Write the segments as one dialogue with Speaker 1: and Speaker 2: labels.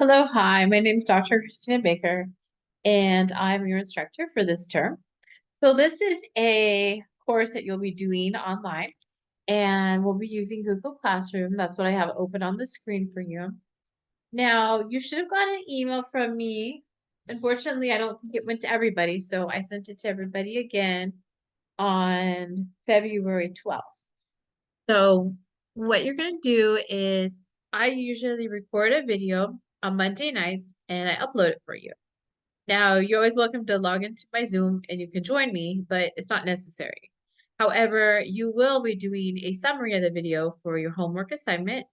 Speaker 1: Hello, hi. My name is Dr. Christina Baker, and I'm your instructor for this term. So this is a course that you'll be doing online, and we'll be using Google Classroom. That's what I have open on the screen for you. Now, you should have gotten an email from me. Unfortunately, I don't think it went to everybody, so I sent it to everybody again on February 12th. So what you're going to do is I usually record a video on Monday nights and I upload it for you. Now, you're always welcome to log into my Zoom and you can join me, but it's not necessary. However, you will be doing a summary of the video for your homework assignment,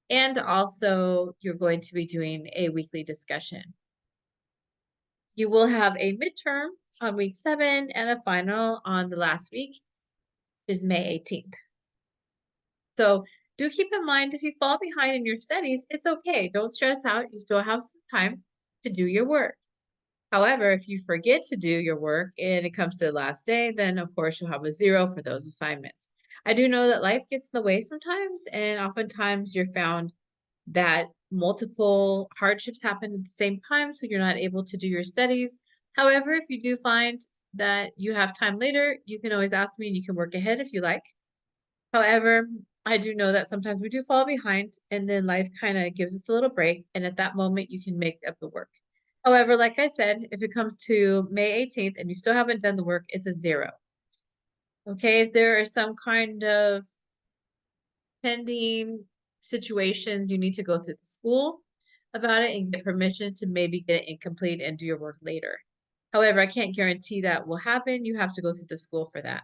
Speaker 1: and also you're going to be doing a weekly discussion. You will have a midterm on week 7 and a final on the last week, which is May 18th. So do keep in mind, if you fall behind in your studies, it's okay. Don't stress out. You still have some time to do your work. However, if you forget to do your work and it comes to the last day, then of course you'll have a 0 for those assignments. I do know that life gets in the way sometimes, and oftentimes you're found that multiple hardships happen at the same time, so you're not able to do your studies. However, if you do find that you have time later, you can always ask me and you can work ahead if you like. However, I do know that sometimes we do fall behind, and then life kind of gives us a little break, and at that moment you can make up the work. However, like I said, if it comes to May 18th and you still haven't done the work, it's a 0. Okay, if there are some kind of pending situations, you need to go through the school about it and get permission to maybe get it incomplete and do your work later. However, I can't guarantee that will happen. You have to go through the school for that.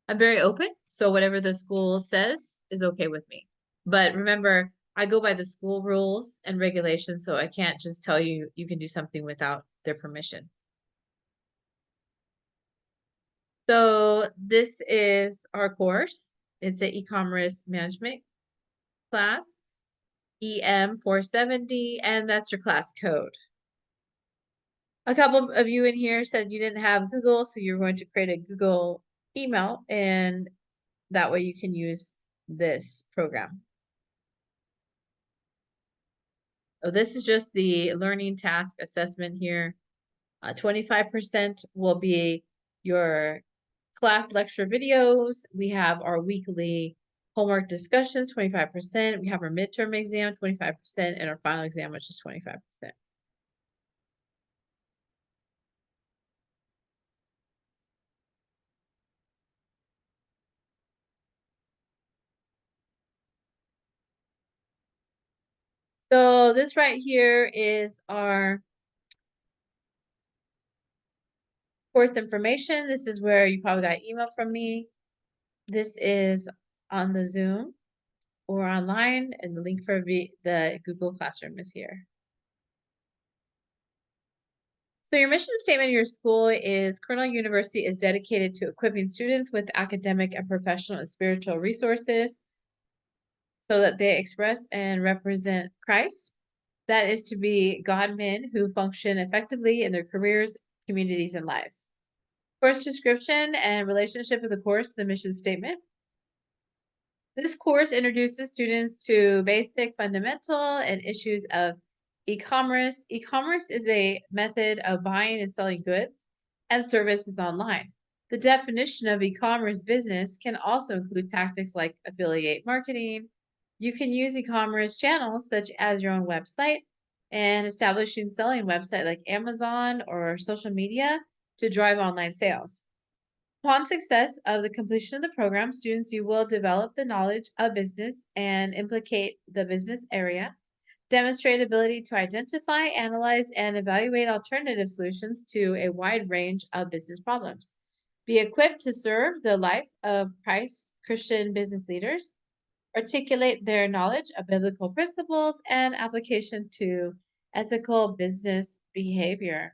Speaker 1: I'm very open, so whatever the school says is okay with me. But remember, I go by the school rules and regulations, so I can't just tell you you can do something without their permission. So this is our course. It's an e-commerce management class, EM 470, and that's your class code. A couple of you in here said you didn't have Google, so you're going to create a Google email, and that way you can use this program. So this is just the learning task assessment here. 25% will be your class lecture videos. We have our weekly homework discussions, 25%. We have our midterm exam, 25%, and our final exam, which is 25%. So this right here is our course information. This is where you probably got email from me. This is on the Zoom or online, and the link for the Google Classroom is here. So your mission statement of your school is Kernel University is dedicated to equipping students with academic and professional and spiritual resources so that they express and represent Christ. That is to be God men who function effectively in their careers, communities, and lives. Course description and relationship of the course, the mission statement. This course introduces students to basic, fundamental, and issues of e-commerce. E-commerce is a method of buying and selling goods and services online. The definition of e-commerce business can also include tactics like affiliate marketing. You can use e-commerce channels such as your own website and establishing selling website like Amazon or social media to drive online sales. Upon success of the completion of the program, students you will develop the knowledge of business and implicate the business area, demonstrate ability to identify, analyze, and evaluate alternative solutions to a wide range of business problems, be equipped to serve the life of Christ Christian business leaders, articulate their knowledge of biblical principles and application to ethical business behavior.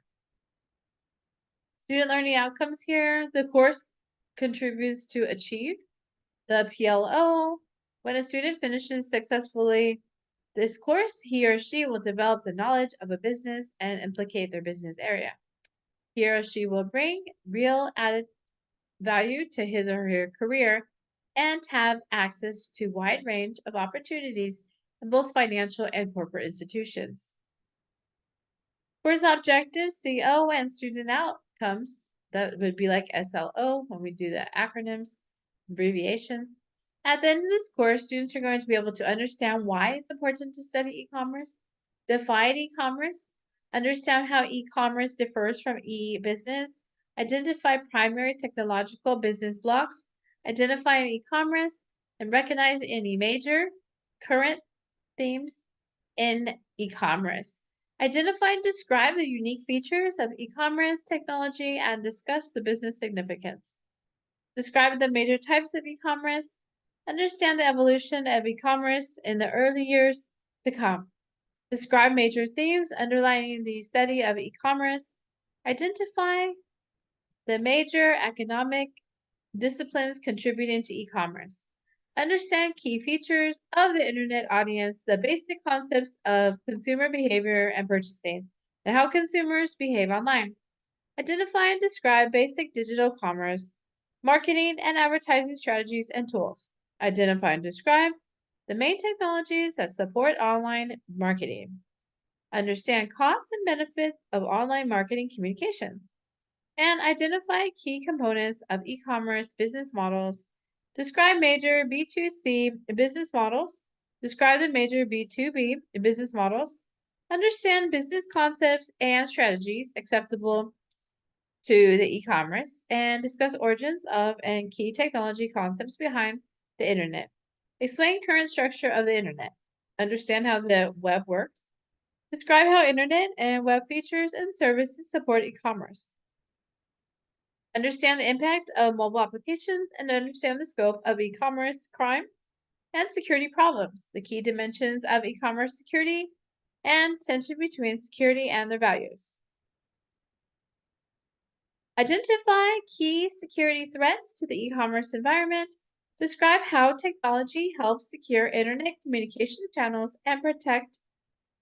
Speaker 1: Student learning outcomes here. The course contributes to achieve the PLO. When a student finishes successfully this course, he or she will develop the knowledge of a business and implicate their business area. He or she will bring real added value to his or her career and have access to wide range of opportunities in both financial and corporate institutions. Course objectives, CO, and student outcomes. That would be like SLO when we do the acronyms, abbreviations. At the end of this course, students are going to be able to understand why it's important to study e-commerce, define e-commerce, understand how e-commerce differs from e-business, identify primary technological business blocks, identify e-commerce, and recognize any major current themes in e-commerce. Identify and describe the unique features of e-commerce technology and discuss the business significance. Describe the major types of e-commerce. Understand the evolution of e-commerce in the early years to come. Describe major themes underlying the study of e-commerce. Identify the major economic disciplines contributing to e-commerce. Understand key features of the internet audience, the basic concepts of consumer behavior and purchasing, and how consumers behave online. Identify and describe basic digital commerce, marketing and advertising strategies and tools. Identify and describe the main technologies that support online marketing. Understand costs and benefits of online marketing communications. And identify key components of e-commerce business models. Describe major B2C business models. Describe the major B2B business models. Understand business concepts and strategies acceptable to the e-commerce, and discuss origins of and key technology concepts behind the internet. Explain current structure of the internet. Understand how the web works. Describe how internet and web features and services support e-commerce. Understand the impact of mobile applications and understand the scope of e-commerce crime and security problems, the key dimensions of e-commerce security, and tension between security and their values. Identify key security threats to the e-commerce environment. Describe how technology helps secure internet communication channels and protect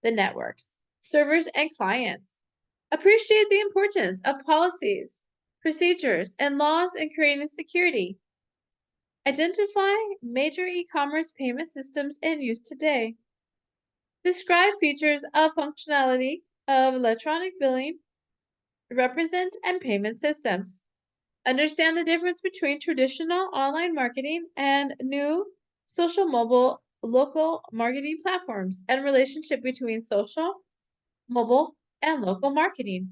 Speaker 1: the networks, servers, and clients. Appreciate the importance of policies, procedures, and laws in creating security. Identify major e-commerce payment systems in use today. Describe features of functionality of electronic billing, represent, and payment systems. Understand the difference between traditional online marketing and new social mobile local marketing platforms and relationship between social, mobile, and local marketing.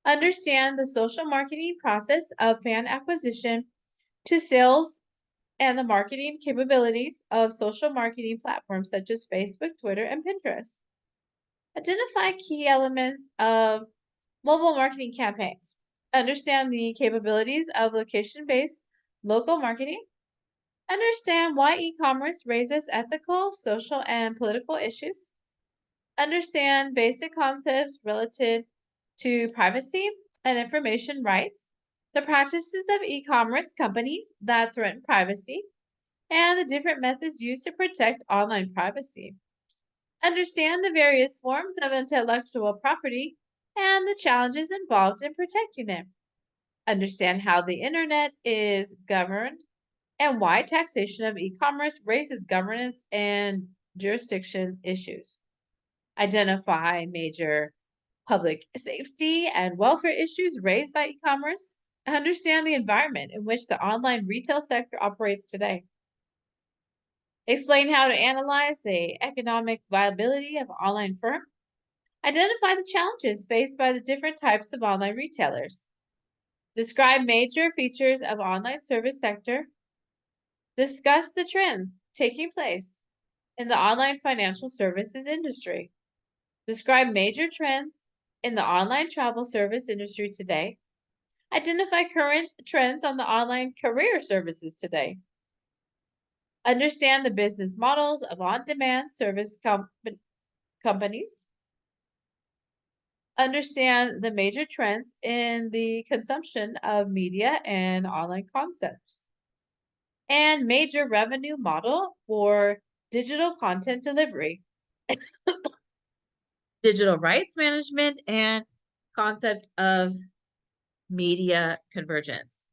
Speaker 1: Understand the social marketing process of fan acquisition to sales and the marketing capabilities of social marketing platforms such as Facebook, Twitter, and Pinterest. Identify key elements of mobile marketing campaigns. Understand the capabilities of location-based local marketing. Understand why e-commerce raises ethical, social, and political issues. Understand basic concepts related to privacy and information rights, the practices of e-commerce companies that threaten privacy, and the different methods used to protect online privacy. Understand the various forms of intellectual property and the challenges involved in protecting it. Understand how the internet is governed and why taxation of e-commerce raises governance and jurisdiction issues. Identify major public safety and welfare issues raised by e-commerce. Understand the environment in which the online retail sector operates today. Explain how to analyze the economic viability of an online firm. Identify the challenges faced by the different types of online retailers. Describe major features of online service sector. Discuss the trends taking place in the online financial services industry. Describe major trends in the online travel service industry today. Identify current trends on the online career services today. Understand the business models of on-demand service companies. Understand the major trends in the consumption of media and online concepts. And major revenue model for digital content delivery, digital rights management, and concept of media convergence.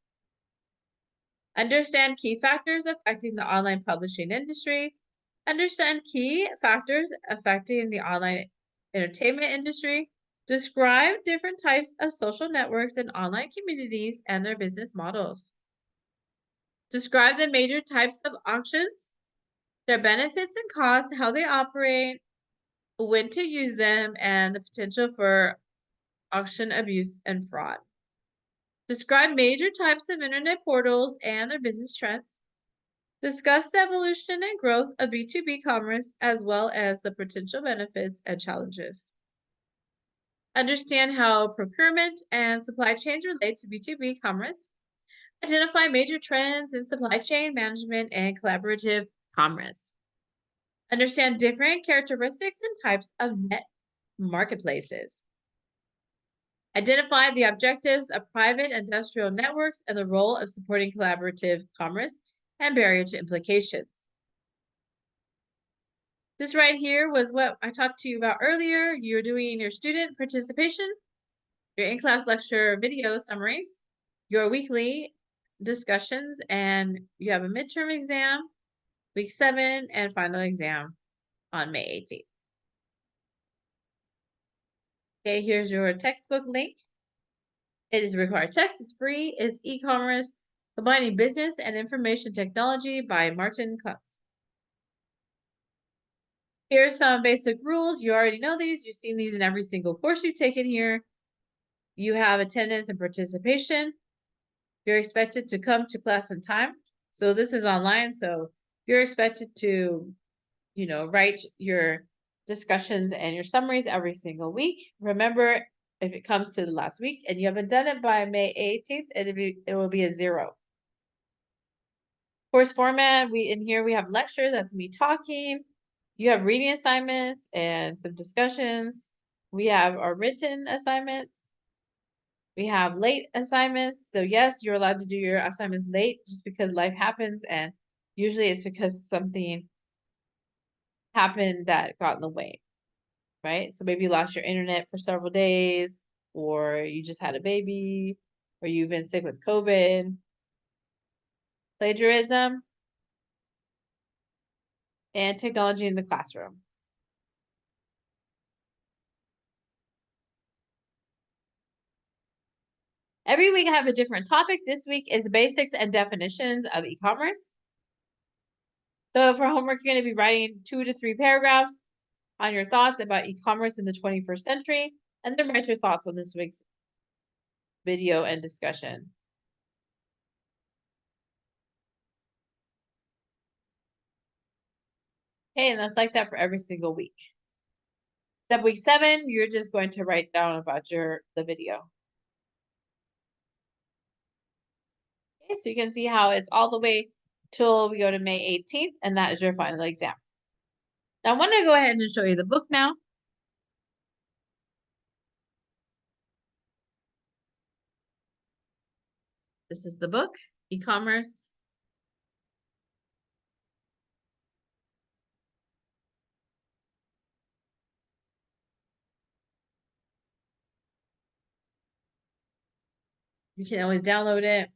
Speaker 1: Understand key factors affecting the online publishing industry. Understand key factors affecting the online entertainment industry. Describe different types of social networks and online communities and their business models. Describe the major types of auctions, their benefits and costs, how they operate, when to use them, and the potential for auction abuse and fraud. Describe major types of internet portals and their business trends. Discuss the evolution and growth of B2B commerce as well as the potential benefits and challenges. Understand how procurement and supply chains relate to B2B commerce. Identify major trends in supply chain management and collaborative commerce. Understand different characteristics and types of net marketplaces. Identify the objectives of private industrial networks and the role of supporting collaborative commerce and barrier to implications. This right here was what I talked to you about earlier. You're doing your student participation, your in-class lecture video summaries, your weekly discussions, and you have a midterm exam, week 7, and final exam on May 18th. Okay, here's your textbook link. It is required text, it's free, it's E-Commerce, Combining Business and Information Technology by Martin Kutz. Here's some basic rules. You already know these. You've seen these in every single course you've taken here. You have attendance and participation. You're expected to come to class on time. So this is online, so you're expected to, write your discussions and your summaries every single week. Remember, if it comes to the last week and you haven't done it by May 18th, it will be a 0. Course format, in here we have lecture, that's me talking. You have reading assignments and some discussions. We have our written assignments. We have late assignments. So yes, you're allowed to do your assignments late just because life happens, and usually it's because something happened that got in the way, right? So maybe you lost your internet for several days, or you just had a baby, or you've been sick with COVID. Plagiarism and technology in the classroom. Every week I have a different topic. This week is basics and definitions of e-commerce. So for homework, you're going to be writing 2 to 3 paragraphs on your thoughts about e-commerce in the 21st century, and then write your thoughts on this week's video and discussion. Okay, and that's like that for every single week. Except week 7, you're just going to write down about the video. Okay, so you can see how it's all the way till we go to May 18th, and that is your final exam. Now I want to go ahead and show you the book now. This is the book, E-Commerce. You can always download it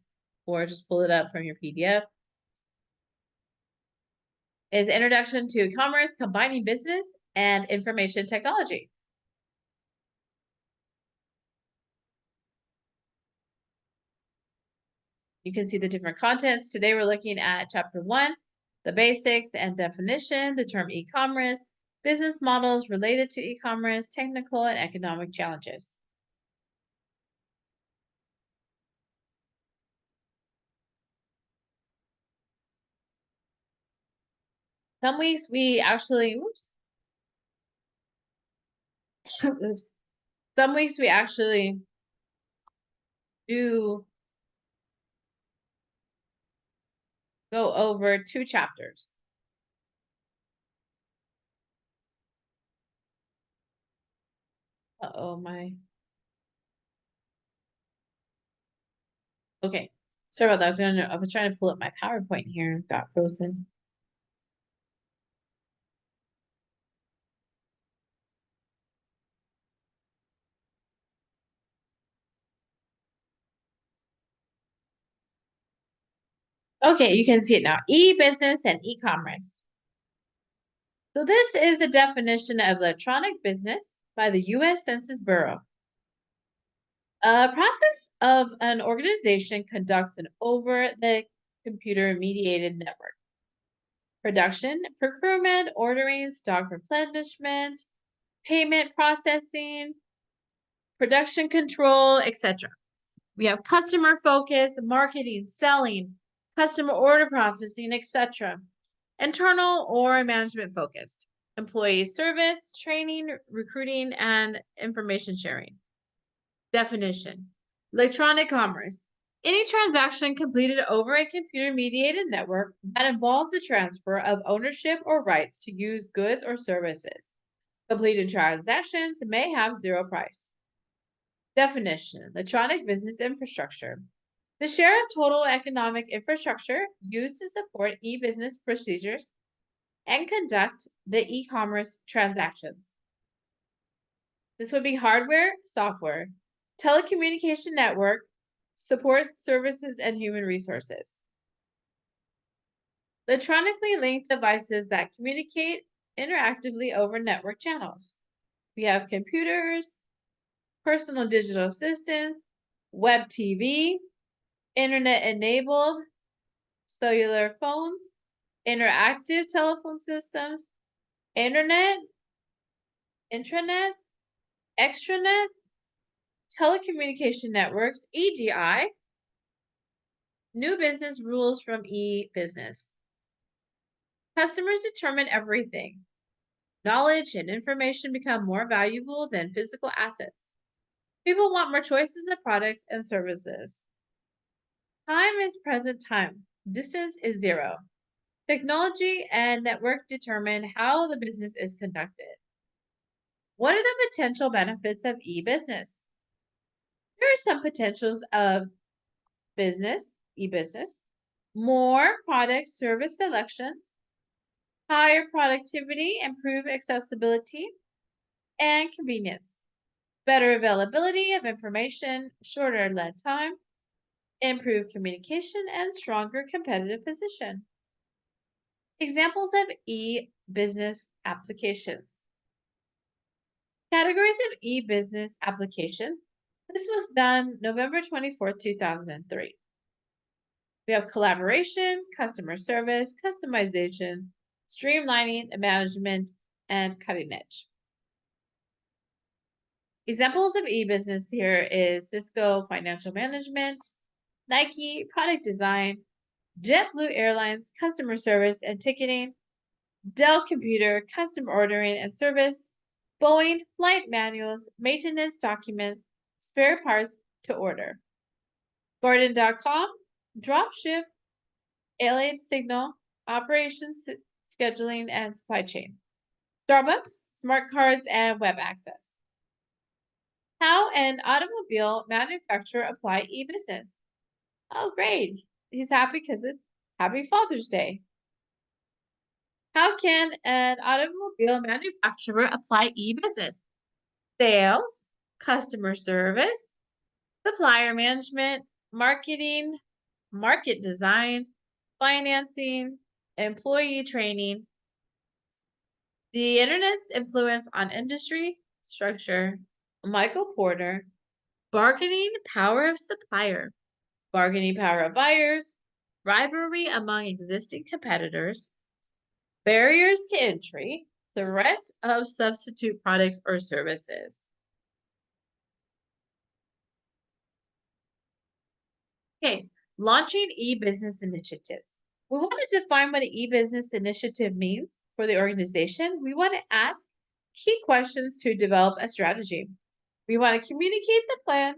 Speaker 1: or just pull it up from your PDF. It is Introduction to E-Commerce, Combining Business and Information Technology. You can see the different contents. Today we're looking at Chapter 1, the basics and definition, the term e-commerce, business models related to e-commerce, technical and economic challenges. Some weeks we actually, Some weeks we actually do go over 2 chapters. Uh-oh, okay. Sorry about that. I was trying to pull up my PowerPoint here and got frozen. Okay, you can see it now. E-business and e-commerce. So this is the definition of electronic business. by the U.S. Census Bureau. A process of an organization conducts an over-the-computer mediated network. Production, procurement, ordering, stock replenishment, payment processing, production control, etc. We have customer focus, marketing, selling, customer order processing, etc. Internal or management focused, employee service, training, recruiting, and information sharing. Definition: electronic commerce. Any transaction completed over a computer-mediated network that involves the transfer of ownership or rights to use goods or services. Completed transactions may have zero price. Definition: electronic business infrastructure. The share of total economic infrastructure used to support e-business procedures and conduct the e-commerce transactions. This would be hardware, software, telecommunication network, support services, and human resources. Electronically linked devices that communicate interactively over network channels. We have computers, personal digital assistants, web TV, internet-enabled cellular phones, interactive telephone systems, internet, intranets, extranets, telecommunication networks, EDI, new business rules from e-business. Customers determine everything. Knowledge and information become more valuable than physical assets. People want more choices of products and services. Time is present time. Distance is zero. Technology and network determine how the business is conducted. What are the potential benefits of e-business? Here are some potentials of e-business. More product service selections, higher productivity, improved accessibility, and convenience. Better availability of information, shorter lead time, improved communication, and stronger competitive position. Examples of e-business applications. Categories of e-business applications. This was done November 24th, 2003. We have collaboration, customer service, customization, streamlining, management, and cutting edge. Examples of e-business here is Cisco Financial Management, Nike Product Design, JetBlue Airlines Customer Service and Ticketing, Dell Computer Custom Ordering and Service, Boeing Flight Manuals, Maintenance Documents, Spare Parts to Order. Gordon.com, Dropship, Alien Signal, Operations Scheduling and Supply Chain. Starbucks, Smart Cards and Web Access. How an automobile manufacturer apply e-business. Oh, great. He's happy because it's Happy Father's Day. How can an automobile manufacturer apply e-business? Sales, customer service, supplier management, marketing, market design, financing, employee training. The Internet's influence on industry structure. Michael Porter. Bargaining power of supplier. Bargaining power of buyers. Rivalry among existing competitors. Barriers to entry. Threat of substitute products or services. Okay, launching e-business initiatives. We want to define what an e-business initiative means for the organization. We want to ask key questions to develop a strategy. We want to communicate the plan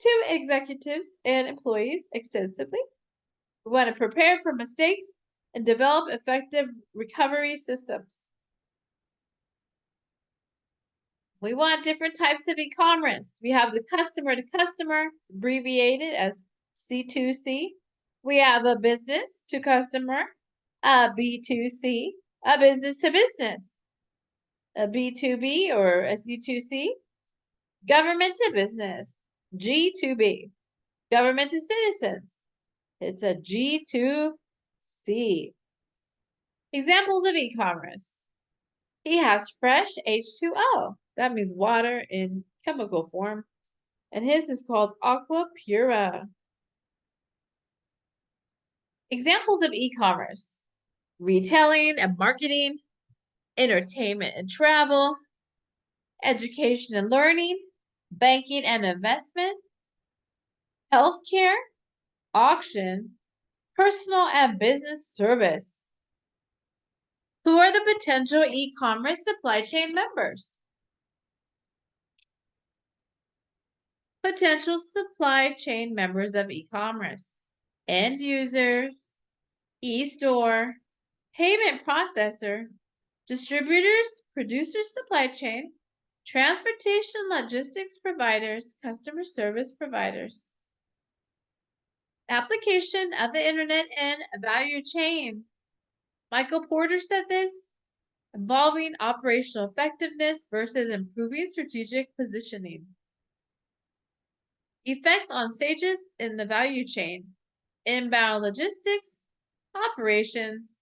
Speaker 1: to executives and employees extensively. We want to prepare for mistakes and develop effective recovery systems. We want different types of e-commerce. We have the customer to customer, abbreviated as C2C. We have a business to customer, a B2C, a business to business, a B2B or a C2C, government to business, G2B, government to citizens. It's a G2C. Examples of e-commerce. He has fresh H2O. That means water in chemical form. And his is called Aqua Pura. Examples of e-commerce: retailing and marketing, entertainment and travel, education and learning, banking and investment, healthcare, auction, personal and business service. Who are the potential e-commerce supply chain members? Potential supply chain members of e-commerce: end users, e-store, payment processor, distributors, producers supply chain, transportation logistics providers, customer service providers. Application of the internet and value chain. Michael Porter said this: involving operational effectiveness versus improving strategic positioning. Effects on stages in the value chain: inbound logistics, operations,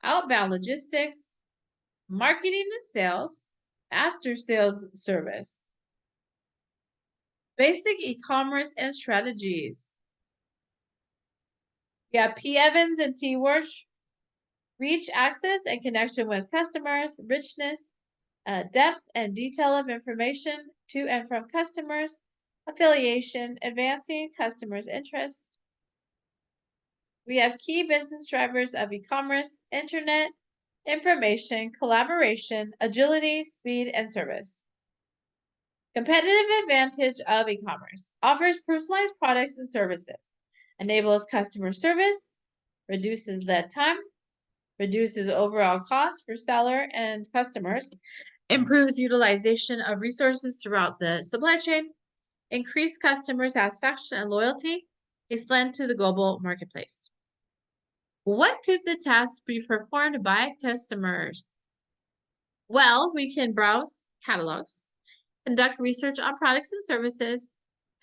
Speaker 1: outbound logistics, marketing and sales, after sales service. Basic e-commerce and strategies. We have P. Evans and T. Warsh. Reach, access, and connection with customers, richness, depth and detail of information to and from customers, affiliation, advancing customers' interests. We have key business drivers of e-commerce: internet, information, collaboration, agility, speed, and service. Competitive advantage of e-commerce: offers personalized products and services, enables customer service, reduces lead time, reduces overall cost for seller and customers, improves utilization of resources throughout the supply chain, increased customer satisfaction and loyalty, extend to the global marketplace. What could the tasks be performed by customers? Well, we can browse catalogs, conduct research on products and services,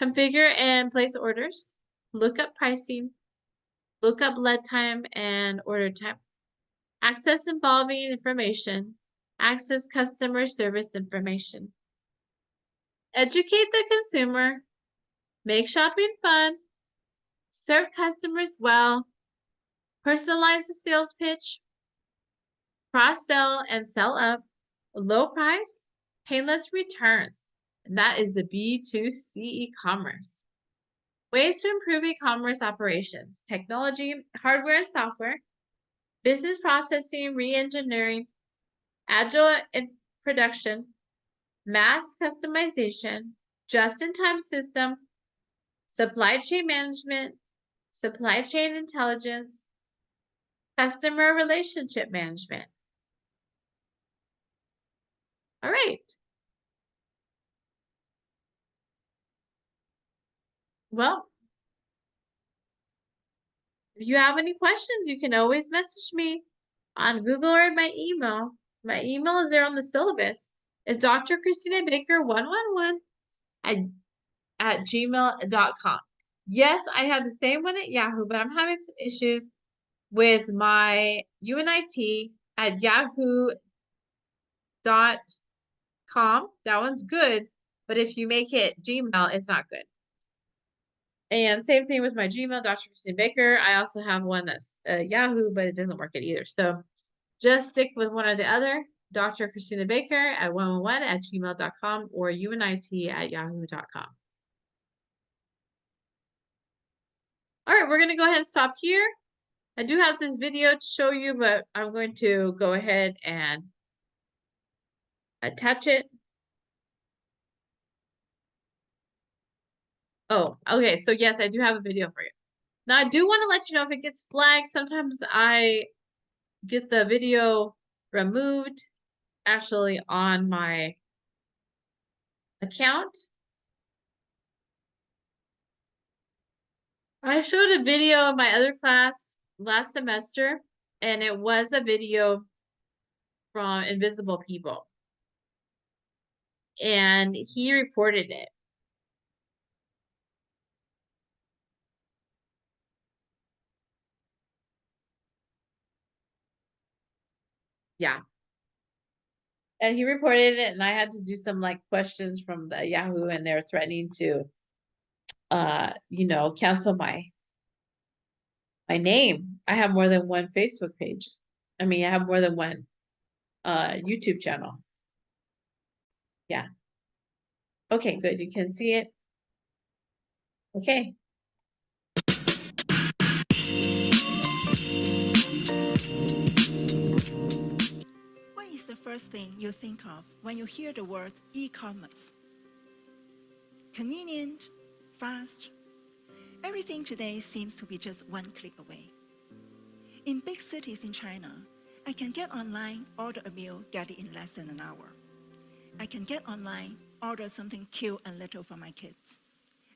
Speaker 1: configure and place orders, look up pricing, look up lead time and order time, access involving information, access customer service information, educate the consumer, make shopping fun, serve customers well, personalize the sales pitch, cross-sell and sell up, low price, painless returns. And that is the B2C e-commerce. Ways to improve e-commerce operations: technology, hardware and software, business processing, re-engineering, agile production, mass customization, just-in-time system, supply chain management, supply chain intelligence, customer relationship management. All right. Well, if you have any questions, you can always message me on Google or my email. My email is there on the syllabus. It's drchristinabaker111 at gmail.com. Yes, I have the same one at Yahoo, but I'm having some issues with my UNIT at yahoo.com. That one's good, but if you make it Gmail, it's not good. And same thing with my Gmail, Dr. Christine Baker. I also have one that's Yahoo, but it doesn't work it either. So just stick with one or the other. Dr. Christina Baker at 111 at gmail.com or UNIT at yahoo.com. All right, we're going to go ahead and stop here. I do have this video to show you, but I'm going to go ahead and attach it. Oh, okay. So yes, I do have a video for you. Now I do want to let you know if it gets flagged. Sometimes I get the video removed actually on my account. I showed a video in my other class last semester, and it was a video from Invisible People. And he reported it. Yeah. And he reported it, and I had to do some like questions from the Yahoo, and they're threatening to, cancel my name. I have more than one Facebook page. I mean, I have more than one YouTube channel. Yeah. Okay, good. You can see it. Okay.
Speaker 2: What is the first thing you think of when you hear the word e-commerce? Convenient, fast. Everything today seems to be just one click away. In big cities in China, I can get online, order a meal, get it in less than an hour. I can get online, order something cute and little for my kids.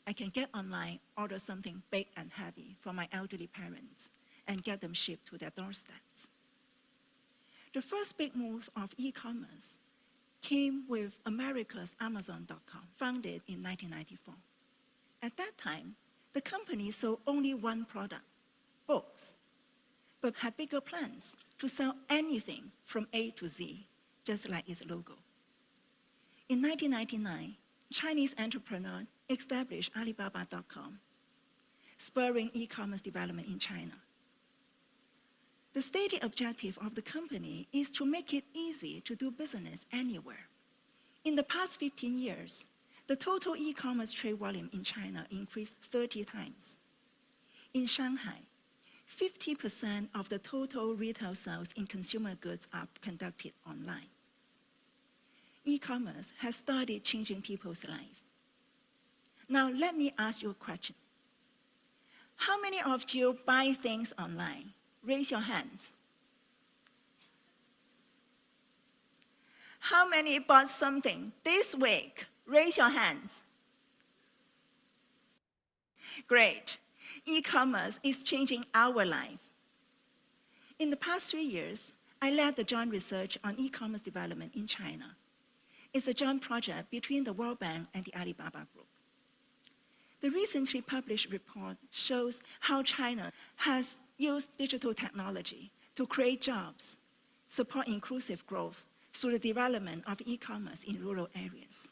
Speaker 2: I can get online, order something big and heavy for my elderly parents, and get them shipped to their doorsteps. The first big move of e-commerce came with America's Amazon.com, founded in 1994. At that time, the company sold only one product, books, but had bigger plans to sell anything from A to Z, just like its logo. In 1999, Chinese entrepreneur established Alibaba.com, spurring e-commerce development in China. The stated objective of the company is to make it easy to do business anywhere. In the past 15 years, the total e-commerce trade volume in China increased 30 times. In Shanghai, 50% of the total retail sales in consumer goods are conducted online. E-commerce has started changing people's lives. Now, let me ask you a question. How many of you buy things online? Raise your hands. How many bought something this week? Raise your hands. Great. E-commerce is changing our life. In the past 3 years, I led the joint research on e-commerce development in China. It's a joint project between the World Bank and the Alibaba Group. The recently published report shows how China has used digital technology to create jobs, support inclusive growth through the development of e-commerce in rural areas.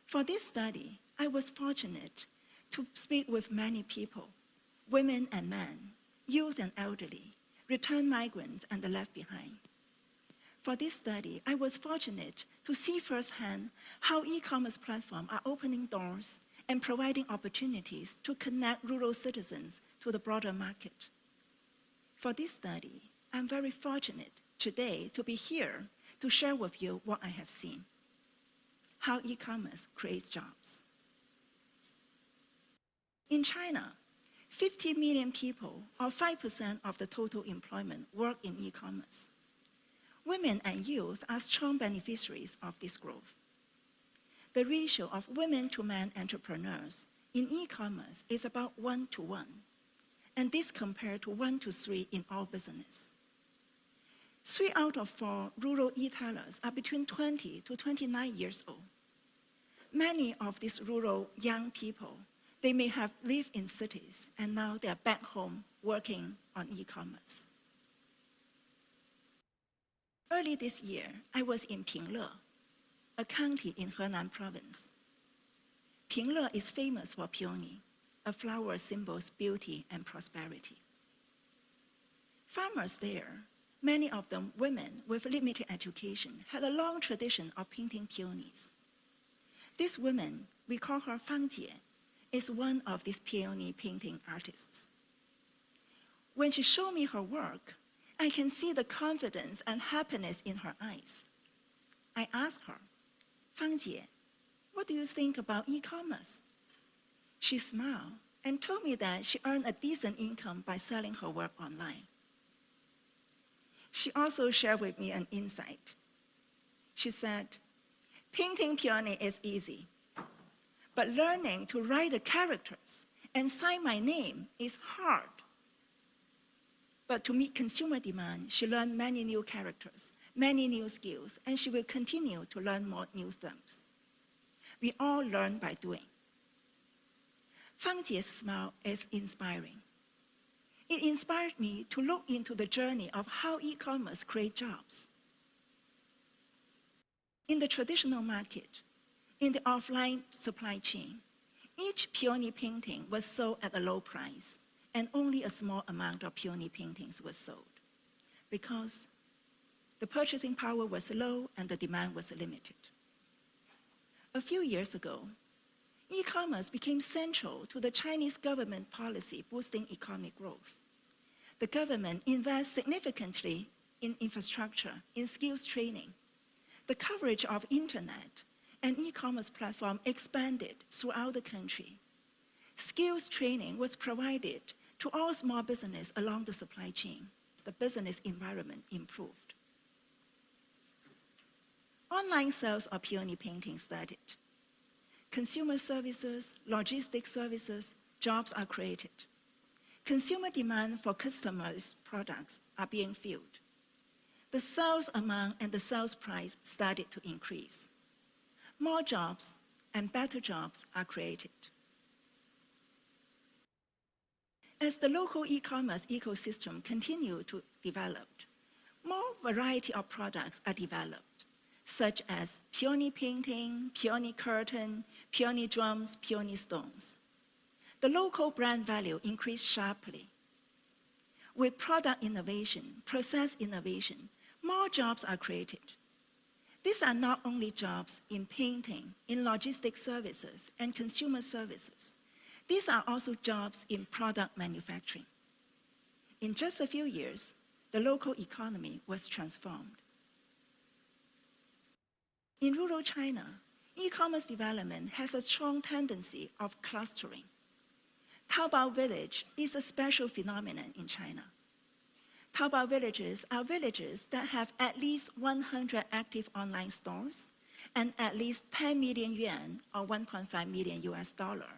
Speaker 2: For this study, I was fortunate to speak with many people, women and men, youth and elderly, returned migrants and the left behind. For this study, I was fortunate to see firsthand how e-commerce platforms are opening doors and providing opportunities to connect rural citizens to the broader market. For this study, I'm very fortunate today to be here to share with you what I have seen, how e-commerce creates jobs. In China, 50 million people, or 5% of the total employment, work in e-commerce. Women and youth are strong beneficiaries of this growth. The ratio of women to men entrepreneurs in e-commerce is about 1 to 1, and this compared to 1 to 3 in all business. 3 out of 4 rural e-tailers are between 20 to 29 years old. Many of these rural young people, they may have lived in cities and now they are back home working on e-commerce. Early this year, I was in Pingle, a county in Henan province. Pingle is famous for peony, a flower symbols beauty and prosperity. Farmers there, many of them women with limited education, had a long tradition of painting peonies. This woman, we call her Fang Jie, is one of these peony painting artists. When she showed me her work, I can see the confidence and happiness in her eyes. I asked her, Fang Jie, what do you think about e-commerce? She smiled and told me that she earned a decent income by selling her work online. She also shared with me an insight. She said, painting peony is easy, but learning to write the characters and sign my name is hard. But to meet consumer demand, she learned many new characters, many new skills, and she will continue to learn more new things. We all learn by doing. Fang Jie's smile is inspiring. It inspired me to look into the journey of how e-commerce creates jobs. In the traditional market, in the offline supply chain, each peony painting was sold at a low price, and only a small amount of peony paintings was sold because the purchasing power was low and the demand was limited. A few years ago, e-commerce became central to the Chinese government policy boosting economic growth. The government invests significantly in infrastructure, in skills training. The coverage of internet and e-commerce platform expanded throughout the country. Skills training was provided to all small business along the supply chain. The business environment improved. Online sales of peony paintings started. Consumer services, logistics services, jobs are created. Consumer demand for customers' products are being filled. The sales amount and the sales price started to increase. More jobs and better jobs are created. As the local e-commerce ecosystem continued to develop, more variety of products are developed, such as peony painting, peony curtain, peony drums, peony stones. The local brand value increased sharply. With product innovation, process innovation, more jobs are created. These are not only jobs in painting, in logistics services, and consumer services. These are also jobs in product manufacturing. In just a few years, the local economy was transformed. In rural China, e-commerce development has a strong tendency of clustering. Taobao Village is a special phenomenon in China. Taobao villages are villages that have at least 100 active online stores and at least 10 million yuan or 1.5 million US dollar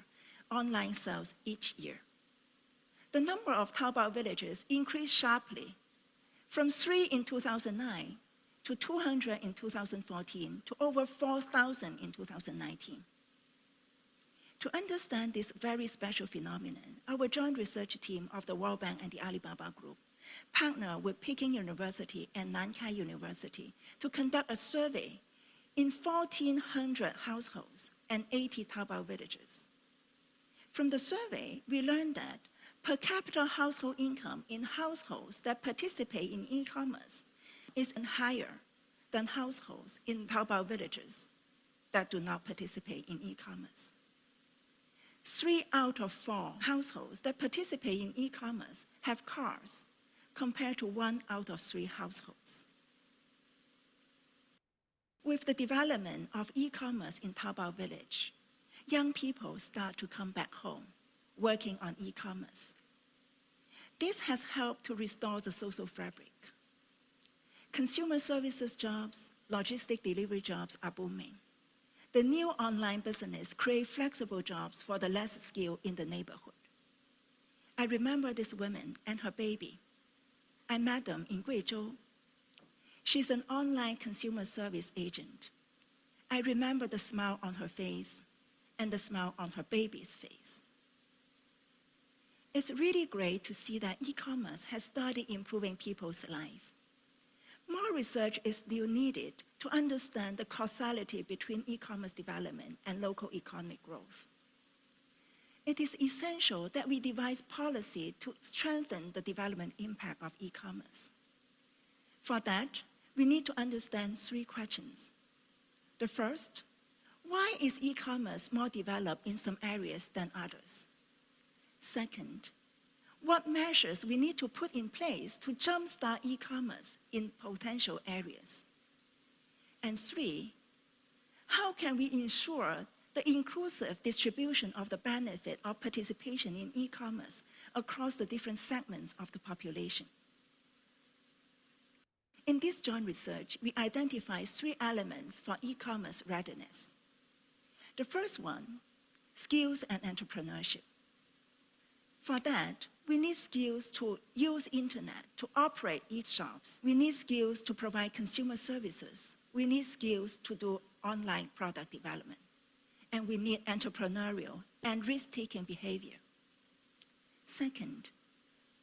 Speaker 2: online sales each year. The number of Taobao villages increased sharply from 3 in 2009 to 200 in 2014 to over 4,000 in 2019. To understand this very special phenomenon, our joint research team of the World Bank and the Alibaba Group partnered with Peking University and Nankai University to conduct a survey in 1,400 households and 80 Taobao villages. From the survey, we learned that per capita household income in households that participate in e-commerce is higher than households in Taobao villages that do not participate in e-commerce. 3 out of 4 households that participate in e-commerce have cars, compared to 1 out of 3 households. With the development of e-commerce in Taobao village, young people start to come back home, working on e-commerce. This has helped to restore the social fabric. Consumer services jobs, logistic delivery jobs are booming. The new online business create flexible jobs for the less skilled in the neighborhood. I remember this woman and her baby. I met them in Guizhou. She's an online consumer service agent. I remember the smile on her face and the smile on her baby's face. It's really great to see that e-commerce has started improving people's life. More research is still needed to understand the causality between e-commerce development and local economic growth. It is essential that we devise policy to strengthen the development impact of e-commerce. For that, we need to understand 3 questions. The first, why is e-commerce more developed in some areas than others? Second, what measures we need to put in place to jumpstart e-commerce in potential areas? And 3, how can we ensure the inclusive distribution of the benefit of participation in e-commerce across the different segments of the population? In this joint research, we identify 3 elements for e-commerce readiness. The first one, skills and entrepreneurship. For that, we need skills to use internet, to operate e-shops. We need skills to provide consumer services. We need skills to do online product development. And we need entrepreneurial and risk-taking behavior. Second,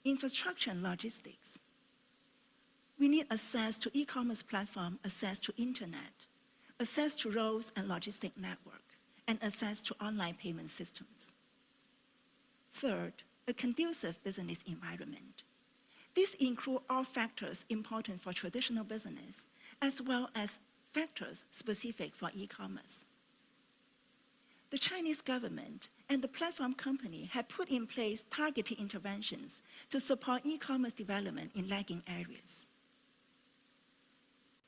Speaker 2: infrastructure and logistics. We need access to e-commerce platform, access to internet. access to roads and logistic network, and access to online payment systems. Third, a conducive business environment. These include all factors important for traditional business, as well as factors specific for e-commerce. The Chinese government and the platform company have put in place targeted interventions to support e-commerce development in lagging areas.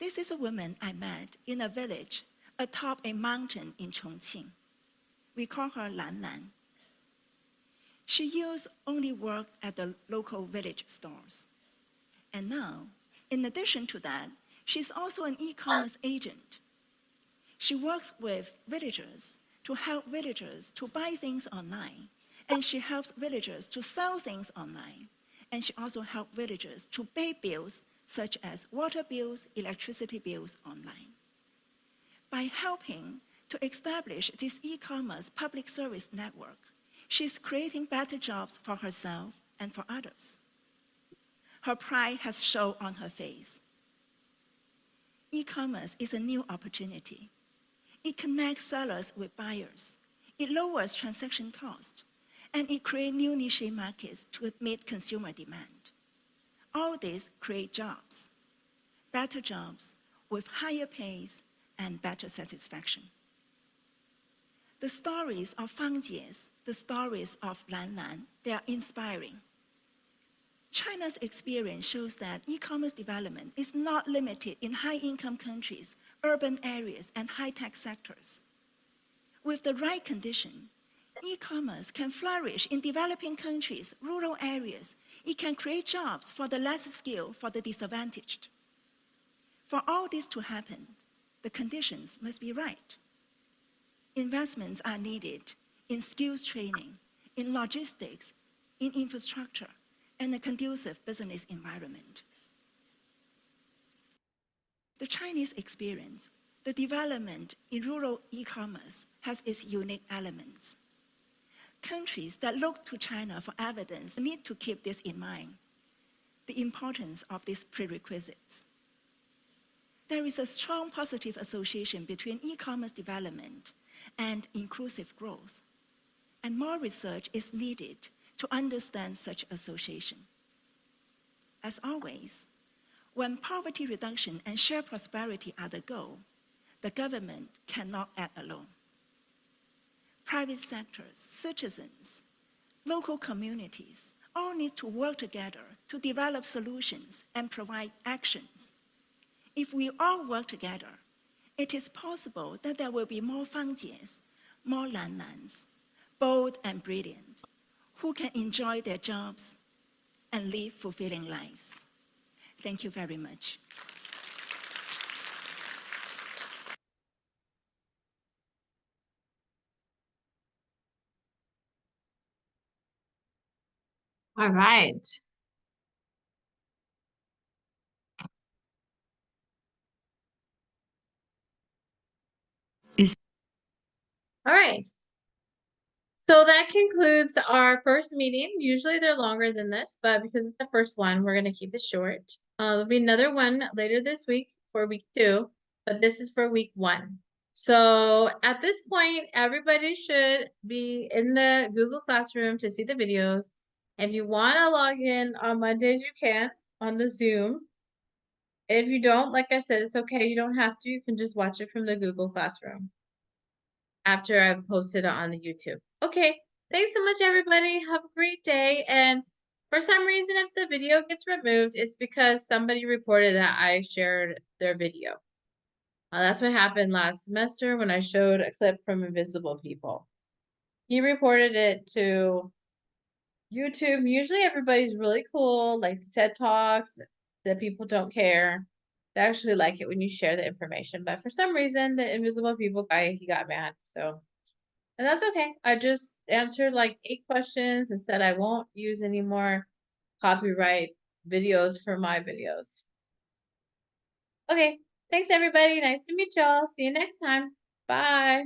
Speaker 2: This is a woman I met in a village atop a mountain in Chongqing. We call her Lan Lan. She used only work at the local village stores. And now, in addition to that, she's also an e-commerce agent. She works with villagers to help villagers to buy things online, and she helps villagers to sell things online. And she also helps villagers to pay bills such as water bills, electricity bills online. By helping to establish this e-commerce public service network, she's creating better jobs for herself and for others. Her pride has shown on her face. E-commerce is a new opportunity. It connects sellers with buyers. It lowers transaction costs, and it creates new niche markets to meet consumer demand. All this creates jobs, better jobs with higher pays and better satisfaction. The stories of Fang Jie's, the stories of Lan Lan, they are inspiring. China's experience shows that e-commerce development is not limited in high-income countries, urban areas, and high-tech sectors. With the right condition, e-commerce can flourish in developing countries, rural areas. It can create jobs for the less skilled, for the disadvantaged. For all this to happen, the conditions must be right. Investments are needed in skills training, in logistics, in infrastructure, and a conducive business environment. The Chinese experience, the development in rural e-commerce has its unique elements. Countries that look to China for evidence need to keep this in mind, the importance of these prerequisites. There is a strong positive association between e-commerce development and inclusive growth, and more research is needed to understand such association. As always, when poverty reduction and shared prosperity are the goal, the government cannot act alone. Private sectors, citizens, local communities all need to work together to develop solutions and provide actions. If we all work together, it is possible that there will be more Fang Jies, more Lan Lans, bold and brilliant, who can enjoy their jobs and live fulfilling lives. Thank you very much.
Speaker 1: All right. All right. So that concludes our first meeting. Usually they're longer than this, but because it's the first one, we're going to keep it short. There'll be another one later this week for week 2, but this is for week 1. So at this point, everybody should be in the Google Classroom to see the videos. If you want to log in on Mondays, you can on the Zoom. If you don't, like I said, it's okay. You don't have to. You can just watch it from the Google Classroom after I've posted it on the YouTube. Okay, thanks so much, everybody. Have a great day. And for some reason, if the video gets removed, it's because somebody reported that I shared their video. That's what happened last semester when I showed a clip from Invisible People. He reported it to YouTube. Usually everybody's really cool, like the TED Talks, that people don't care. They actually like it when you share the information. But for some reason, the Invisible People guy, he got mad. So, and that's okay. I just answered like 8 questions and said I won't use any more copyright videos for my videos. Okay. Thanks, everybody. Nice to meet y'all. See you next time. Bye.